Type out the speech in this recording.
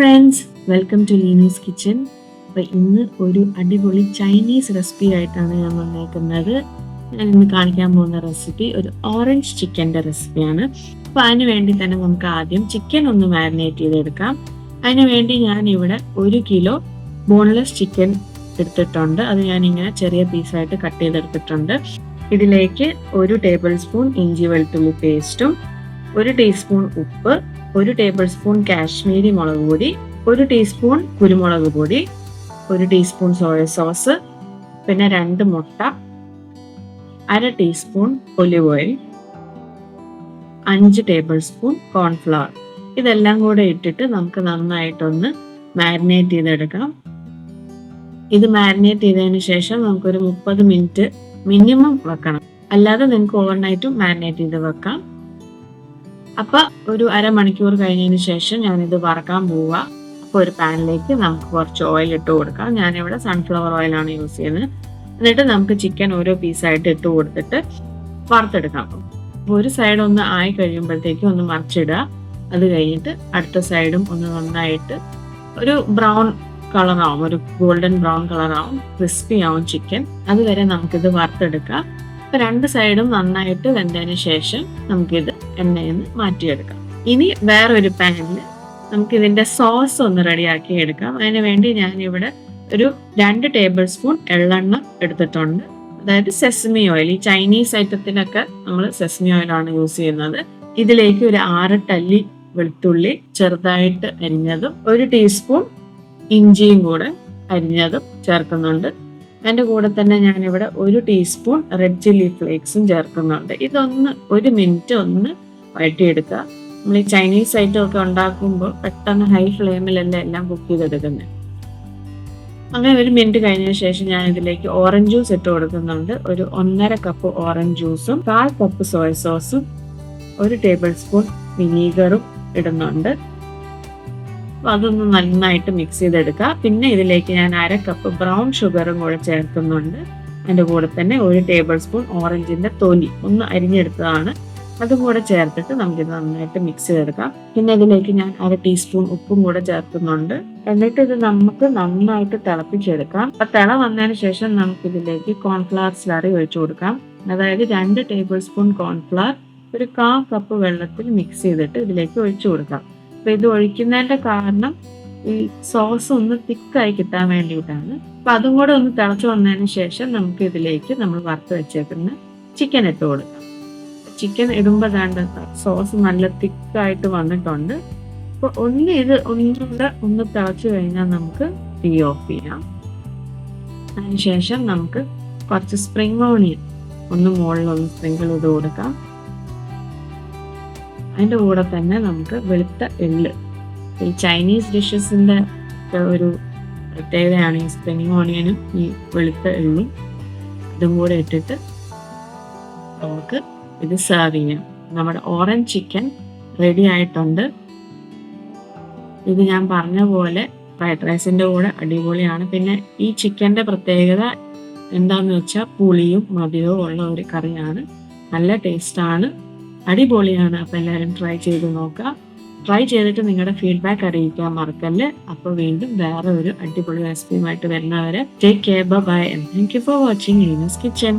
Friends, welcome to Leenu's kitchen. അപ്പോൾ ഇന്ന് ഒരു അടിപൊളി ചൈനീസ് റെസിപ്പി ആയിട്ടാണ് ഞാൻ വന്നേക്കുന്നത്. ഞാൻ ഇന്ന് കാണിക്കാൻ പോകുന്ന റെസിപ്പി ഒരു ഓറഞ്ച് ചിക്കൻ്റെ റെസിപ്പിയാണ്. അപ്പോൾ അതിന് വേണ്ടി തന്നെ നമുക്ക് ആദ്യം ചിക്കൻ ഒന്ന് മാരിനേറ്റ് ചെയ്തെടുക്കാം. അതിന് വേണ്ടി ഞാൻ ഇവിടെ 1 കിലോ ബോൺലെസ് ചിക്കൻ എടുത്തിട്ടുണ്ട്. അത് ഞാനിങ്ങനെ ചെറിയ പീസായിട്ട് കട്ട് ചെയ്തെടുത്തിട്ടുണ്ട്. ഇതിലേക്ക് 1 ടേബിൾ സ്പൂൺ ഇഞ്ചി വെളുത്തുള്ളി പേസ്റ്റും 1 ടീസ്പൂൺ ഉപ്പ്, 1 ടേബിൾ സ്പൂൺ കാശ്മീരി മുളക് പൊടി, 1 ടീസ്പൂൺ കുരുമുളക് പൊടി, 1 ടീസ്പൂൺ സോയ സോസ്, പിന്നെ 2 മുട്ട, 1/2 teaspoon olive oil, 5 table spoon cornflour. ഇതെല്ലാം കൂടെ ഇട്ടിട്ട് നമുക്ക് നന്നായിട്ടൊന്ന് മാരിനേറ്റ് ചെയ്തെടുക്കാം. ഇത് മാരിനേറ്റ് ചെയ്തതിന് ശേഷം നമുക്കൊരു 30 മിനിറ്റ് മിനിമം വെക്കണം. അല്ലാതെ നിങ്ങൾക്ക് ഓവർനൈറ്റും മാരിനേറ്റ് ചെയ്ത് വെക്കാം. അപ്പൊ ഒരു അരമണിക്കൂർ കഴിഞ്ഞതിന് ശേഷം ഞാനിത് വറക്കാൻ പോവുക. അപ്പോൾ ഒരു പാനിലേക്ക് നമുക്ക് കുറച്ച് ഓയിൽ ഇട്ട് കൊടുക്കാം. ഞാനിവിടെ സൺഫ്ലവർ ഓയിലാണ് യൂസ് ചെയ്യുന്നത്. എന്നിട്ട് നമുക്ക് ചിക്കൻ ഓരോ പീസായിട്ട് ഇട്ട് കൊടുത്തിട്ട് വറുത്തെടുക്കാം. അപ്പോൾ ഒരു സൈഡ് ഒന്ന് ആയി കഴിയുമ്പോഴത്തേക്കും ഒന്ന് മറിച്ചിടുക. അത് കഴിഞ്ഞിട്ട് അടുത്ത സൈഡും ഒന്ന് നന്നായിട്ട് ഒരു ബ്രൗൺ കളറാവും, ഒരു ഗോൾഡൻ ബ്രൗൺ കളറാവും, ക്രിസ്പി ആവും ചിക്കൻ. അതുവരെ നമുക്കിത് വറുത്തെടുക്കാം. അപ്പൊ 2 സൈഡും നന്നായിട്ട് വെന്തതിന് ശേഷം നമുക്കിത് എണ്ണയിൽ നിന്ന് മാറ്റിയെടുക്കാം. ഇനി വേറൊരു പാനിൽ നമുക്ക് ഇതിന്റെ സോസ് ഒന്ന് റെഡിയാക്കി എടുക്കാം. അതിന് വേണ്ടി ഞാനിവിടെ ഒരു 2 ടേബിൾ സ്പൂൺ എള്ളെണ്ണ എടുത്തിട്ടുണ്ട്. അതായത് സെസമി ഓയിൽ. ഈ ചൈനീസ് ഐറ്റത്തിനൊക്കെ നമ്മൾ സെസമി ഓയിലാണ് യൂസ് ചെയ്യുന്നത്. ഇതിലേക്ക് ഒരു 6 ടല്ലി വെളുത്തുള്ളി ചെറുതായിട്ട് അരിഞ്ഞതും 1 ടീസ്പൂൺ ഇഞ്ചിയും കൂടെ അരിഞ്ഞതും ചേർക്കുന്നുണ്ട്. അതിൻ്റെ കൂടെ തന്നെ ഞാനിവിടെ 1 ടീസ്പൂൺ റെഡ് ചില്ലി ഫ്ലേക്സും ചേർക്കുന്നുണ്ട്. ഇതൊന്ന് 1 മിനിറ്റ് ഒന്ന് വഴറ്റിയെടുക്കുക. നമ്മൾ ഈ ചൈനീസ് ഐറ്റം ഒക്കെ ഉണ്ടാക്കുമ്പോൾ പെട്ടെന്ന് ഹൈ ഫ്ലെയിമിലല്ല എല്ലാം കുക്ക് ചെയ്തെടുക്കുന്നത്. അങ്ങനെ 1 മിനിറ്റ് കഴിഞ്ഞതിന് ശേഷം ഞാൻ ഇതിലേക്ക് ഓറഞ്ച് ജ്യൂസ് ഇട്ട് കൊടുക്കുന്നുണ്ട്. ഒരു 1.5 കപ്പ് ഓറഞ്ച് ജ്യൂസും 1/4 കപ്പ് സോയ സോസും 1 ടേബിൾ സ്പൂൺ വിനീഗറും ഇടുന്നുണ്ട്. അപ്പോൾ അതൊന്ന് നന്നായിട്ട് മിക്സ് ചെയ്തെടുക്കുക. പിന്നെ ഇതിലേക്ക് ഞാൻ 1/2 കപ്പ് ബ്രൗൺ ഷുഗറും കൂടെ ചേർക്കുന്നുണ്ട്. അതിൻ്റെ കൂടെ തന്നെ 1 ടേബിൾ സ്പൂൺ ഓറഞ്ചിന്റെ തൊലി ഒന്ന് അരിഞ്ഞെടുത്തതാണ്, അതും കൂടെ ചേർത്തിട്ട് നമുക്കിത് നന്നായിട്ട് മിക്സ് ചെയ്തെടുക്കാം. പിന്നെ ഇതിലേക്ക് ഞാൻ 1/2 ടീസ്പൂൺ ഉപ്പും കൂടെ ചേർക്കുന്നുണ്ട്. എന്നിട്ട് ഇത് നമുക്ക് നന്നായിട്ട് തിളപ്പിച്ചെടുക്കാം. അപ്പം തിള വന്നതിന് ശേഷം നമുക്കിതിലേക്ക് കോൺഫ്ലവർ സ്ലറി ഒഴിച്ചു കൊടുക്കാം. അതായത് 2 ടേബിൾ സ്പൂൺ കോൺഫ്ലവർ ഒരു 1/4 കപ്പ് വെള്ളത്തിൽ മിക്സ് ചെയ്തിട്ട് ഇതിലേക്ക് ഒഴിച്ചു കൊടുക്കാം. അപ്പൊ ഇത് ഒഴിക്കുന്നതിന്റെ കാരണം ഈ സോസ് ഒന്ന് തിക്കായി കിട്ടാൻ വേണ്ടിയിട്ടാണ്. അപ്പൊ അതും കൂടെ ഒന്ന് തിളച്ചു വന്നതിന് ശേഷം നമുക്ക് ഇതിലേക്ക് നമ്മൾ വറുത്ത് വെച്ചേക്കുന്ന ചിക്കൻ ഇട്ട് കൊടുക്കാം. ചിക്കൻ ഇടുമ്പോൾ വേണ്ട സോസ് നല്ല തിക്കായിട്ട് വന്നിട്ടുണ്ട്. അപ്പൊ ഒന്നുകൂടെ ഒന്ന് തിളച്ചു കഴിഞ്ഞാൽ നമുക്ക് തീ ഓഫ് ചെയ്യാം. അതിനുശേഷം നമുക്ക് കുറച്ച് സ്പ്രിംഗ് ഓണിയൻ ഒന്ന് മുകളിലൊന്ന് സ്പ്രിങ്കിൾ ചെയ്ത് കൊടുക്കാം. അതിൻ്റെ കൂടെ തന്നെ നമുക്ക് വെളുത്ത എള്ള്, ഈ ചൈനീസ് ഡിഷസിൻ്റെ ഒരു പ്രത്യേകതയാണ് ഈ സ്പ്രിംഗ് ഓണിയനും ഈ വെളുത്ത എള്ളും. ഇതും കൂടെ ഇട്ടിട്ട് നമുക്ക് ഇത് സെർവ് ചെയ്യാം. നമ്മുടെ ഓറഞ്ച് ചിക്കൻ റെഡി ആയിട്ടുണ്ട്. ഇത് ഞാൻ പറഞ്ഞ പോലെ ഫ്രൈഡ് റൈസിൻ്റെ കൂടെ അടിപൊളിയാണ്. പിന്നെ ഈ ചിക്കൻ്റെ പ്രത്യേകത എന്താണെന്ന് വെച്ചാൽ പുളിയും മധുരവും ഉള്ള ഒരു കറിയാണ്. നല്ല ടേസ്റ്റാണ്, അടിപൊളിയാണ്. അപ്പോൾ എല്ലാവരും ട്രൈ ചെയ്ത് നോക്കുക. ട്രൈ ചെയ്തിട്ട് നിങ്ങളുടെ ഫീഡ്ബാക്ക് അറിയിക്കാൻ മറക്കല്ലേ. അപ്പോൾ വീണ്ടും വേറെ ഒരു അടിപൊളി റെസിപ്പിയുമായിട്ട് വരുന്നവരെ take care, bye and thank you for watching Leenu's kitchen.